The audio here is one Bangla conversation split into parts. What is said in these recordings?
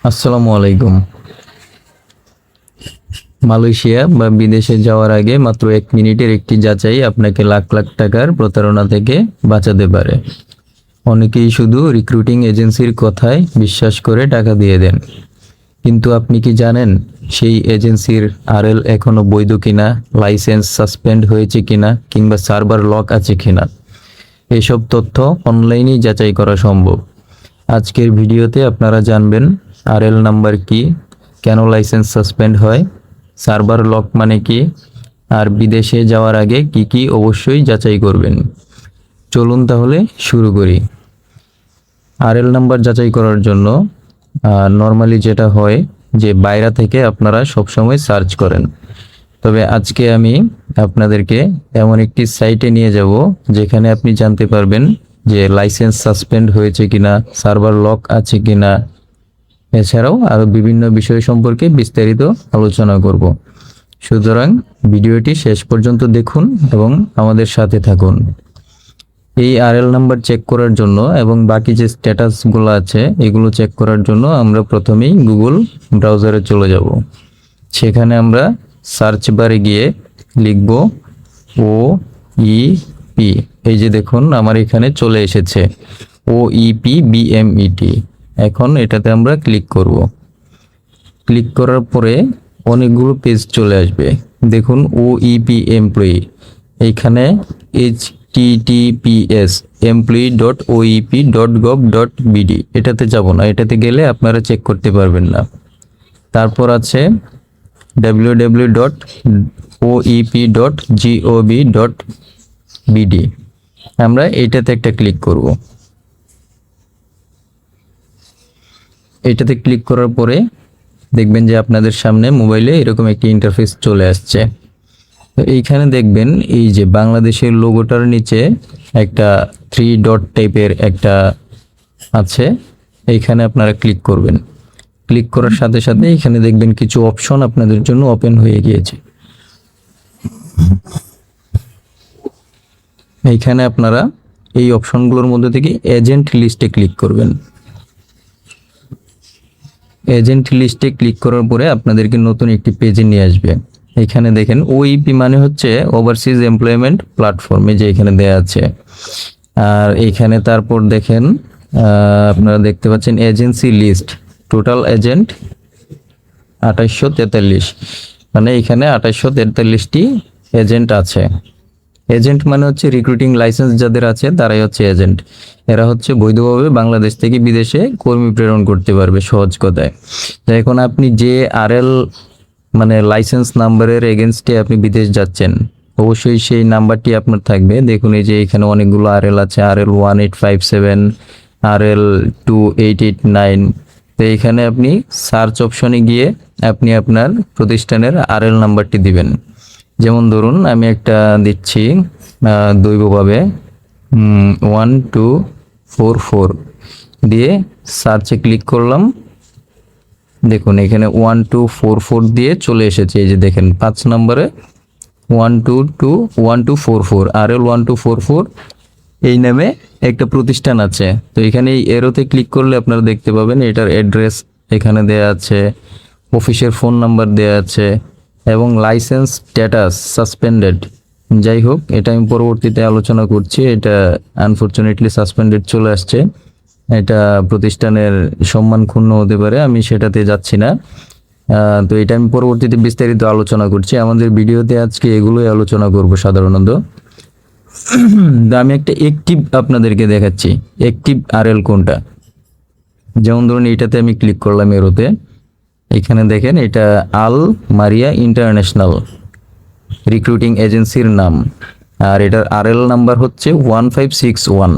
আসসালামু আলাইকুম। মালয়েশিয়া বা বিদেশে যাওয়ার আগে মাত্র 1 মিনিটের একটি যাচাই আপনাকে লাখ লাখ টাকার প্রতারণা থেকে বাঁচাতে পারে। অনেকেই শুধু রিক্রুটিং এজেন্সির কথায় বিশ্বাস করে টাকা দিয়ে দেন, কিন্তু আপনি কি জানেন সেই এজেন্সির আরএল এখনো বৈধ কিনা, লাইসেন্স সাসপেন্ড হয়েছে কিনা, কিংবা সার্ভার লক আছে কিনা? এসব তথ্য অনলাইনেই যাচাই করা সম্ভব। আজকের ভিডিওতে আপনারা জানবেন আরএল নাম্বার কি, কেন লাইসেন্স সাসপেন্ড হয়, সার্ভার লক মানে কি, আর বিদেশে যাওয়ার আগে কি কি অবশ্যই যাচাই করবেন। চলুন তাহলে শুরু করি। আরএল নাম্বার যাচাই করার জন্য নর্মালি যেটা হয় যে বাইরে থেকে আপনারা সবসময় সার্চ করেন, তবে আজকে আমি আপনাদেরকে এমন একটি সাইটে নিয়ে যাব যেখানে আপনি জানতে পারবেন যে লাইসেন্স সাসপেন্ড হয়েছে কিনা, সার্ভার লক আছে কিনা, এছাড়াও আরও বিভিন্ন বিষয় সম্পর্কে বিস্তারিত আলোচনা করব। সুতরাং ভিডিওটি শেষ পর্যন্ত দেখুন এবং আমাদের সাথে থাকুন। এই আরএল নাম্বার চেক করার জন্য এবং বাকি যে স্ট্যাটাসগুলো আছে এগুলো চেক করার জন্য আমরা প্রথমেই গুগল ব্রাউজারে চলে যাব। সেখানে আমরা সার্চ বারে গিয়ে লিখব OEP। এই যে দেখুন আমার এখানে চলে এসেছে OEP BMET। এখন এটাতে আমরা ক্লিক করব। ক্লিক করার পরে অনেকগুলো পেজ চলে আসবে। দেখুন OEP এমপ্লয়ি, এইখানে https employee.oep.gov.bd এটাতে যাব না, এটাতে গেলে আপনারা চেক করতে পারবেন না। তারপর আছে www.oep.gov.bd, আমরা এইটাতে একটা ক্লিক করব। এটাতে ক্লিক করার পরে দেখবেন যে আপনাদের সামনে মোবাইলে এরকম একটি ইন্টারফেস চলে আসছে। তো এইখানে দেখবেন এই যে বাংলাদেশের লোগোটার নিচে একটা 3 ডট টাইপের একটা আছে, এইখানে আপনারা ক্লিক করবেন। ক্লিক করার সাথে সাথে এখানে দেখবেন কিছু অপশন আপনাদের জন্য ওপেন হয়ে গিয়েছে। এইখানে আপনারা এই অপশনগুলোর মধ্যে থেকে এজেন্ট লিস্টে ক্লিক করবেন। এজেন্ট লিস্টে ক্লিক করার পরে আপনাদেরকে নতুন একটি পেজে নিয়ে আসবে। এখানে দেখেন OEP মানে হচ্ছে ওভারসিজ এমপ্লয়মেন্ট প্ল্যাটফর্ম, যে এখানে দেয়া আছে। আর এখানে তারপর দেখেন আপনারা দেখতে পাচ্ছেন এজেন্সি লিস্ট, টোটাল এজেন্ট 2843, মানে এখানে 2843টি এজেন্ট আছে। এজেন্ট মানে হচ্ছে রিক্রুটিং লাইসেন্স যাদের আছে তারাই হচ্ছে এজেন্ট। এরা হচ্ছে বৈধভাবে বাংলাদেশ থেকে বিদেশে কর্মী প্রেরণ করতে পারবে, সহজ কথায়। এখন আপনি যে আরএল মানে লাইসেন্স নাম্বারের এগেনস্টে আপনি বিদেশ যাচ্ছেন, অবশ্যই সেই নাম্বারটি আপনার থাকবে। দেখুন এই যে এখানে অনেকগুলো আরএল আছে, RL 1857, RL 2889। তো এখানে আপনি সার্চ অপশনে গিয়ে আপনি আপনার প্রতিষ্ঠানের আরএল নাম্বারটি দিবেন। যেমন ধরুন আমি একটা দিচ্ছি দৈবভাবে 1244 দিয়ে সার্চে ক্লিক করলাম। দেখুন এখানে 1244 দিয়ে চলে এসেছে। এই যে দেখেন 5 নম্বরে 1244 RL 1244 এই নামে একটা প্রতিষ্ঠান আছে। তো এখানে এই এরোতে ক্লিক করলে আপনারা দেখতে পাবেন এটার অ্যাড্রেস এখানে দেয়া আছে, অফিসের ফোন নাম্বার দেয়া আছে এবং লাইসেন্স স্ট্যাটাস সাসপেন্ডেড। যাই হোক, এটা আমি পরবর্তীতে আলোচনা করছি। এটা আনফরচুনেটলি সাসপেন্ডেড চলে আসছে। এটা প্রতিষ্ঠানের সম্মান ক্ষুণ্ণ হতে পারে, আমি সেটাতে যাচ্ছি না। তো এটা আমি পরবর্তীতে বিস্তারিত আলোচনা করছি। আমাদের ভিডিওতে আজকে এগুলোই আলোচনা করব সাধারণত। আমি একটা অ্যাক্টিভ আপনাদেরকে দেখাচ্ছি, অ্যাক্টিভ আরএল কোনটা। যেমন ধরুন এইটাতে আমি ক্লিক করলাম এরোতে, এখানে দেখেন এটা আল মারিয়া ইন্টারন্যাশনাল রিক্রুটিং এজেন্সির নাম, আর এটার আরএল নাম্বার হচ্ছে 1561।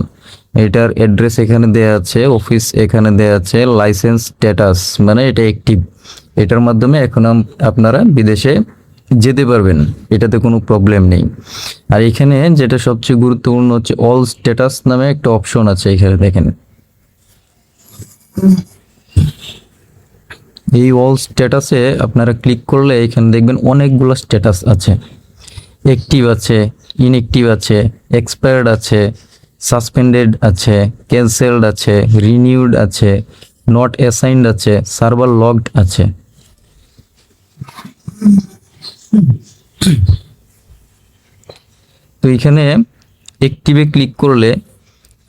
এটার অ্যাড্রেস এখানে দেয়া আছে, অফিস এখানে দেয়া আছে, লাইসেন্স স্ট্যাটাস মানে এটা অ্যাক্টিভ। এটার মাধ্যমে এখন আপনারা বিদেশে যেতে পারবেন, এটাতে কোনো প্রবলেম নেই। আর এখানে যেটা সবচেয়ে গুরুত্বপূর্ণ হচ্ছে অল স্ট্যাটাস নামে একটা অপশন আছে। এখানে দেখেন এই অল স্ট্যাটাসে আপনারা ক্লিক করলে এখানে দেখবেন অনেকগুলো স্ট্যাটাস আছে। অ্যাক্টিভ আছে, ইনঅ্যাক্টিভ আছে, এক্সপায়ার্ড আছে, সাসপেন্ডেড আছে, ক্যান্সেলড আছে, রিনিউড আছে, নট অ্যাসাইন্ড আছে, সার্ভার লকড আছে। তো এখানে অ্যাক্টিভে ক্লিক করলে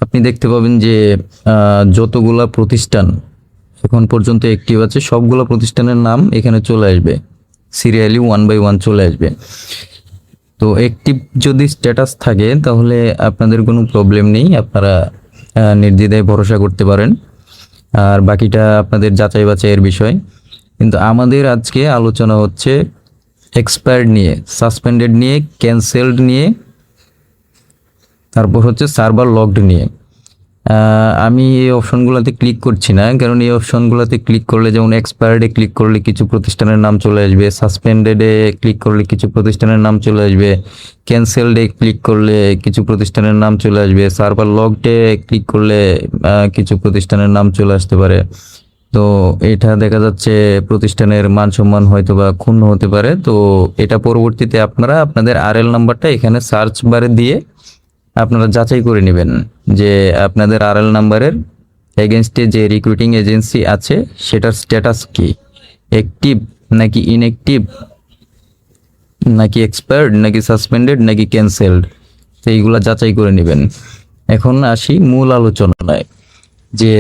আপনি দেখতে পাবেন যে যতগুলা প্রতিষ্ঠান এখন পর্যন্ত অ্যাক্টিভ আছে সবগুলো প্রতিষ্ঠানের নাম এখানে চলে আসবে, সিরিয়ালি 1 বাই 1 চলে আসবে। তো অ্যাক্টিভ যদি স্ট্যাটাস থাকে তাহলে আপনাদের কোনো প্রবলেম নেই, আপনারা নির্দ্বিধায় ভরসা করতে পারেন, আর বাকিটা আপনাদের যাচাই বাছাইয়ের বিষয়। কিন্তু আমাদের আজকে আলোচনা হচ্ছে এক্সপায়ার্ড নিয়ে, সাসপেন্ডেড নিয়ে, ক্যান্সেলড নিয়ে, তারপর হচ্ছে সার্ভার লকড নিয়ে। আমি এই অপশনগুলোতে ক্লিক করছি না, কারণ এই অপশনগুলোতে ক্লিক করলে, যেমন এক্সপায়ার্ডে ক্লিক করলে কিছু প্রতিষ্ঠানের নাম চলে আসবে, সাসপেন্ডেডে ক্লিক করলে কিছু প্রতিষ্ঠানের নাম চলে আসবে, ক্যান্সেলডে ক্লিক করলে কিছু প্রতিষ্ঠানের নাম চলে আসবে, সার্ভার লকডে ক্লিক করলে কিছু প্রতিষ্ঠানের নাম চলে আসতে পারে। তো এটা দেখা যাচ্ছে প্রতিষ্ঠানের মান সম্মান হয়তো বা ক্ষুণ্ণ হতে পারে। তো এটা পরবর্তীতে আপনারা আপনাদের আরএল নাম্বারটা এখানে সার্চ বারে দিয়ে আপনারা যাচাই করে নেবেন যে আপনাদের আরএল নাম্বারের এগেনস্টে যে রিক্রুটিং এজেন্সি আছে সেটার স্ট্যাটাস কি, অ্যাক্টিভ নাকি ইনঅ্যাক্টিভ, নাকি এক্সপায়ার্ড, নাকি সাসপেন্ডেড, নাকি ক্যান্সেলড, তো এইগুলা যাচাই করে নেবেন। এখন আসি মূল আলোচনায়, যে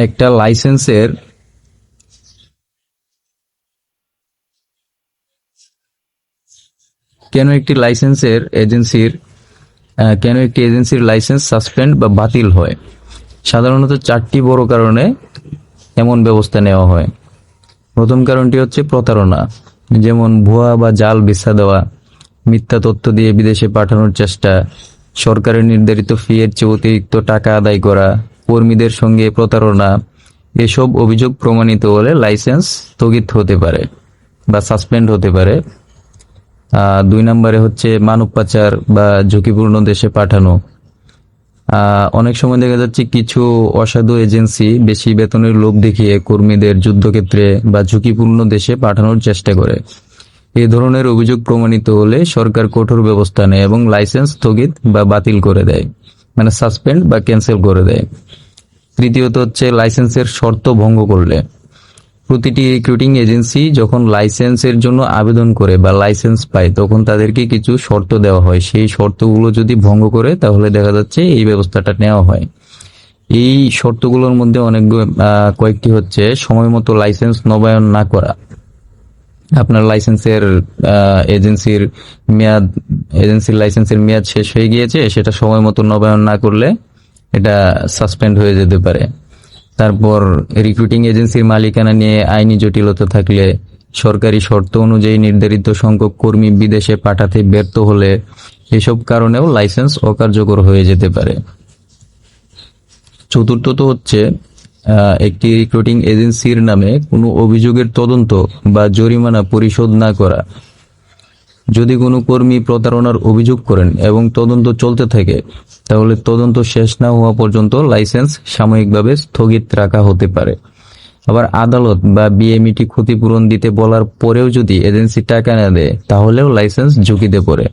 একটা লাইসেন্সের কেন একটি এজেন্সির লাইসেন্স সাসপেন্ড বা বাতিল হয়। সাধারণত 4টি বড় কারণে এমন ব্যবস্থা নেওয়া হয়। প্রথম কারণটি হচ্ছে প্রতারণা, যেমন ভুয়া বা জাল ভিসা দেওয়া, মিথ্যা তথ্য দিয়ে বিদেশে পাঠানোর চেষ্টা, সরকারের নির্ধারিত ফি এর চেয়ে অতিরিক্ত টাকা আদায় করা, কর্মীদের সঙ্গে প্রতারণা। এসব অভিযোগ প্রমাণিত হলে লাইসেন্স স্থগিত হতে পারে বা সাসপেন্ড হতে পারে। 2 নম্বরে হচ্ছে মানব পাচার বা ঝুঁকিপূর্ণ দেশে পাঠানো। অনেক সময় দেখা যাচ্ছে কিছু অসাধু এজেন্সি বেশি বেতনের লোভ দেখিয়ে কর্মীদের যুদ্ধক্ষেত্রে বা ঝুঁকিপূর্ণ দেশে পাঠানোর চেষ্টা করে। এই ধরনের অভিযোগ প্রমাণিত হলে সরকার কঠোর ব্যবস্থা নেয় এবং লাইসেন্স স্থগিত বা বাতিল করে দেয়, মানে সাসপেন্ড বা ক্যান্সেল করে দেয়। তৃতীয়ত হচ্ছে লাইসেন্সের শর্ত ভঙ্গ করলে। প্রতিটি রিক্রুটিং এজেন্সি যখন লাইসেন্সের জন্য আবেদন করে বা লাইসেন্স পায় তখন তাদেরকে কিছু শর্ত দেওয়া হয়, সেই শর্তগুলো যদি ভঙ্গ করে তাহলে দেখা যাচ্ছে এই ব্যবস্থাটা নেওয়া হয়। এই শর্তগুলোর মধ্যে কয়েকটি হচ্ছে সময় মতো লাইসেন্স নবায়ন না করা। আপনার এজেন্সির লাইসেন্সের মেয়াদ শেষ হয়ে গিয়েছে, সেটা সময় মতো নবায়ন না করলে এটা সাসপেন্ড হয়ে যেতে পারে। তারপর রিক্রুটিং এজেন্সির মালিকানা নিয়ে আইনি জটিলতা থাকলে, সরকারি শর্ত অনুযায়ী নির্ধারিত সংখ্যক কর্মী বিদেশে পাঠাতে ব্যর্থ হলে, এসব কারণেও লাইসেন্স অকার্যকর হয়ে যেতে পারে। চতুর্থত হচ্ছে একটি রিক্রুটিং এজেন্সির নামে কোনো অভিযোগের তদন্ত বা জরিমানা পরিশোধ না করা। যদি কোনো কর্মী প্রতারণার অভিযোগ করেন এবং তদন্ত চলতে থাকে তাহলে তদন্ত শেষ না হওয়া পর্যন্ত লাইসেন্স সাময়িকভাবে স্থগিত রাখা হতে পারে। আবার আদালত বা বিএমইটি ক্ষতিপূরণ দিতে বলার পরেও যদি এজেন্সি টাকা না দেয় তাহলেও লাইসেন্স ঝুঁকিতে পড়ে।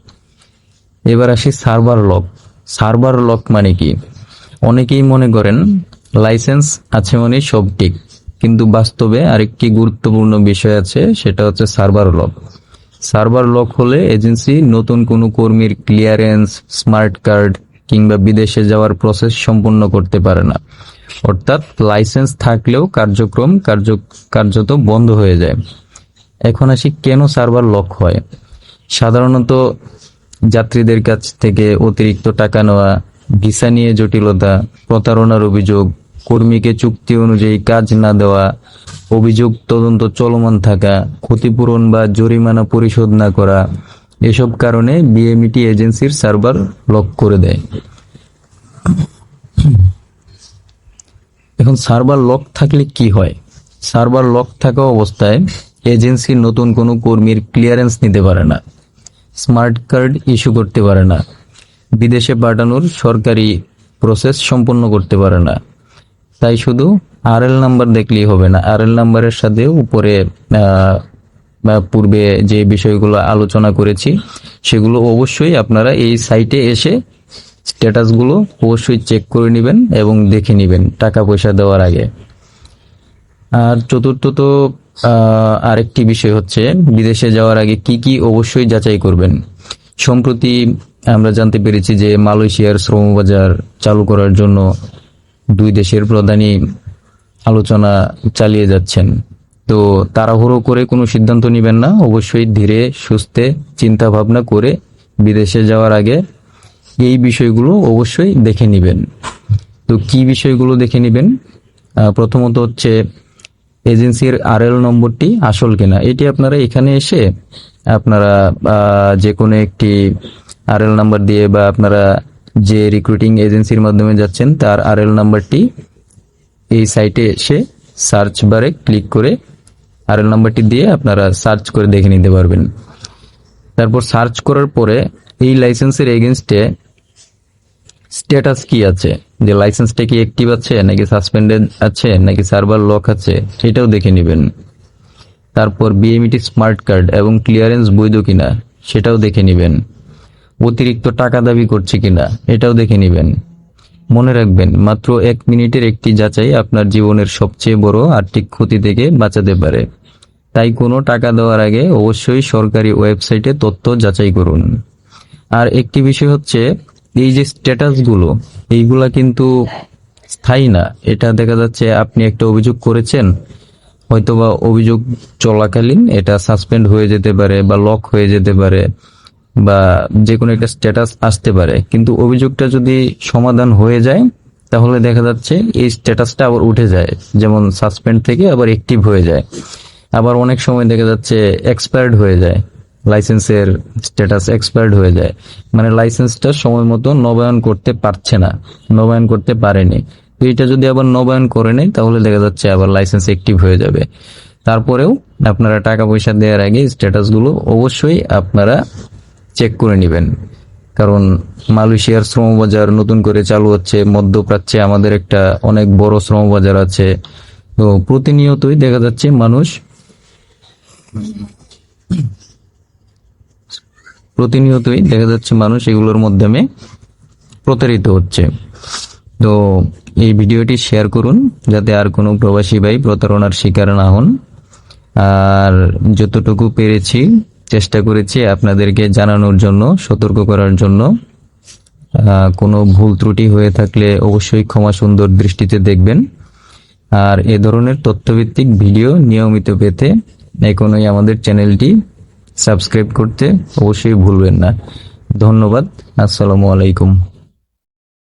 এবার আসি সার্ভার লক মানে কি। অনেকেই মনে করেন লাইসেন্স আছে মানে সব ঠিক, কিন্তু বাস্তবে আরেকটি গুরুত্বপূর্ণ বিষয় আছে, সেটা হচ্ছে সার্ভার লক হলে এজেন্সি নতুন কোনো কর্মীর ক্লিয়ারেন্স, স্মার্ট কার্ড কিংবা বিদেশে যাওয়ার প্রসেস সম্পন্ন করতে পারে না। অর্থাৎ লাইসেন্স থাকলেও কার্যত বন্ধ হয়ে যায়। এখন আসি কেন সার্ভার লক হয়। সাধারণত যাত্রীদের কাছ থেকে অতিরিক্ত টাকা নেওয়া, ভিসা নিয়ে জটিলতা, প্রতারণার অভিযোগ, কর্মীকে চুক্তি অনুযায়ী কাজ না দেওয়া, অভিযোগ তদন্ত চলমান থাকা, ক্ষতিপূরণ বা জরিমানা পরিশোধ না করা, এসব কারণে বিএমইটি এজেন্সির সার্ভার লক করে দেয়। এখন সার্ভার লক থাকলে কি হয়। সার্ভার লক থাকা অবস্থায় এজেন্সি নতুন কোনো কর্মীর ক্লিয়ারেন্স নিতে পারে না, স্মার্ট কার্ড ইস্যু করতে পারে না, বিদেশে পাঠানোর সরকারি প্রসেস সম্পন্ন করতে পারে না। তাই শুধু আরএল নাম্বার দেখলেই হবে না, আরএল নাম্বারের সাথে উপরে পূর্বে যে বিষয়গুলো আলোচনা করেছি সেগুলো অবশ্যই আপনারা এই সাইটে এসে স্ট্যাটাসগুলো অবশ্যই চেক করে নেবেন এবং দেখে নেবেন টাকা পয়সা দেওয়ার আগে। আর চতুর্থত আরেকটি বিষয় হচ্ছে বিদেশে যাওয়ার আগে কি কি অবশ্যই যাচাই করবেন। সম্প্রতি আমরা জানতে পেরেছি যে মালয়েশিয়ার শ্রমবাজার চালু করার জন্য দুই দেশের প্রধানই আলোচনা চালিয়ে যাচ্ছেন। তো তাড়াহুড়ো করে কোনো সিদ্ধান্ত নেবেন না, অবশ্যই ধীরে সুস্থে চিন্তা ভাবনা করে বিদেশে যাওয়ার আগে এই বিষয়গুলো অবশ্যই দেখে নেবেন। তো কি বিষয়গুলো দেখে নেবেন? প্রথমত হচ্ছে এজেন্সির আরএল নম্বরটি আসল কিনা। এটি আপনারা এখানে এসে আপনারা যে কোনো একটি আরএল নাম্বার দিয়ে বা আপনারা যে রিক্রুটিং এজেন্সির মাধ্যমে যাচ্ছেন তার আরএল নাম্বারটি এই সাইটে এসে সার্চ বারে ক্লিক করে আরএল নাম্বারটি দিয়ে আপনারা সার্চ করে দেখে নিতে পারবেন। তারপর সার্চ করার পরে এই লাইসেন্সের এগেইনস্টে স্ট্যাটাস কি আছে, যে লাইসেন্সটা কি অ্যাক্টিভ আছে নাকি সাসপেন্ডেড আছে নাকি সার্ভার লক আছে, সেটাও দেখে নেবেন। তারপর বিএমইটি স্মার্ট কার্ড এবং ক্লিয়ারেন্স বৈধ কিনা সেটাও দেখে নেবেন। অতিরিক্ত টাকা দাবি করছে কিনা এটাও দেখে নেবেন। মনে রাখবেন, মাত্র 1 মিনিটের একটি যাচাই আপনার জীবনের সবচেয়ে বড় আর্থিক ক্ষতি থেকে বাঁচাতে পারে। তাই কোনো টাকা দেওয়ার আগে অবশ্যই সরকারি ওয়েবসাইটে তথ্য যাচাই করুন। আর একটি বিষয় হচ্ছে এই যে স্ট্যাটাসগুলো, এইগুলা কিন্তু স্থায়ী না। এটা দেখা যাচ্ছে আপনি একটা অভিযোগ করেছেন, হয়তোবা অভিযোগ চলাকালীন এটা সাসপেন্ড হয়ে যেতে পারে বা লক হয়ে যেতে পারে বা যে কোনো একটা স্ট্যাটাস আসতে পারে, কিন্তু অভিযোগটা যদি সমাধান হয়ে যায় তাহলে দেখা যাচ্ছে এই স্ট্যাটাসটা আবার উঠে যায়, যেমন সাসপেন্ড থেকে আবার অ্যাক্টিভ হয়ে যায়। আবার অনেক সময় দেখা যাচ্ছে এক্সপায়ার্ড হয়ে যায়, লাইসেন্সের স্ট্যাটাস এক্সপায়ার্ড হয়ে যায়, মানে লাইসেন্সটা সময় মতো নবায়ন করতে পারছে না, নবায়ন করতে পারেনি। তো এটা যদি আবার নবায়ন করে নেয় তাহলে দেখা যাচ্ছে আবার লাইসেন্স অ্যাক্টিভ হয়ে যাবে। তারপরেও আপনারা টাকা পয়সা দেওয়ার আগে স্ট্যাটাসগুলো অবশ্যই আপনারা চেক করে নেবেন, কারণ মালয়েশিয়ার শ্রমবাজার নতুন করে চালু হচ্ছে। মধ্যপ্রাচ্যে আমাদের একটা অনেক বড় শ্রমবাজার আছে। তো প্রতিনিয়তই দেখা যাচ্ছে মানুষ এগুলোর মাধ্যমে প্রতারিত হচ্ছে। তো এই ভিডিওটি শেয়ার করুন যাতে আর কোনো প্রবাসী ভাই প্রতারণার শিকার না হন। আর যতটুকু পেরেছি চেষ্টা করেছি আপনাদেরকে জানানোর জন্য, সতর্ক করার জন্য। কোনো ভুল ত্রুটি হয়ে থাকলে অবশ্যই ক্ষমা সুন্দর দৃষ্টিতে দেখবেন। আর এ ধরনের তথ্যভিত্তিক ভিডিও নিয়মিত পেতে এখনই আমাদের চ্যানেলটি সাবস্ক্রাইব করতে অবশ্যই ভুলবেন না। ধন্যবাদ। আসসালামু আলাইকুম।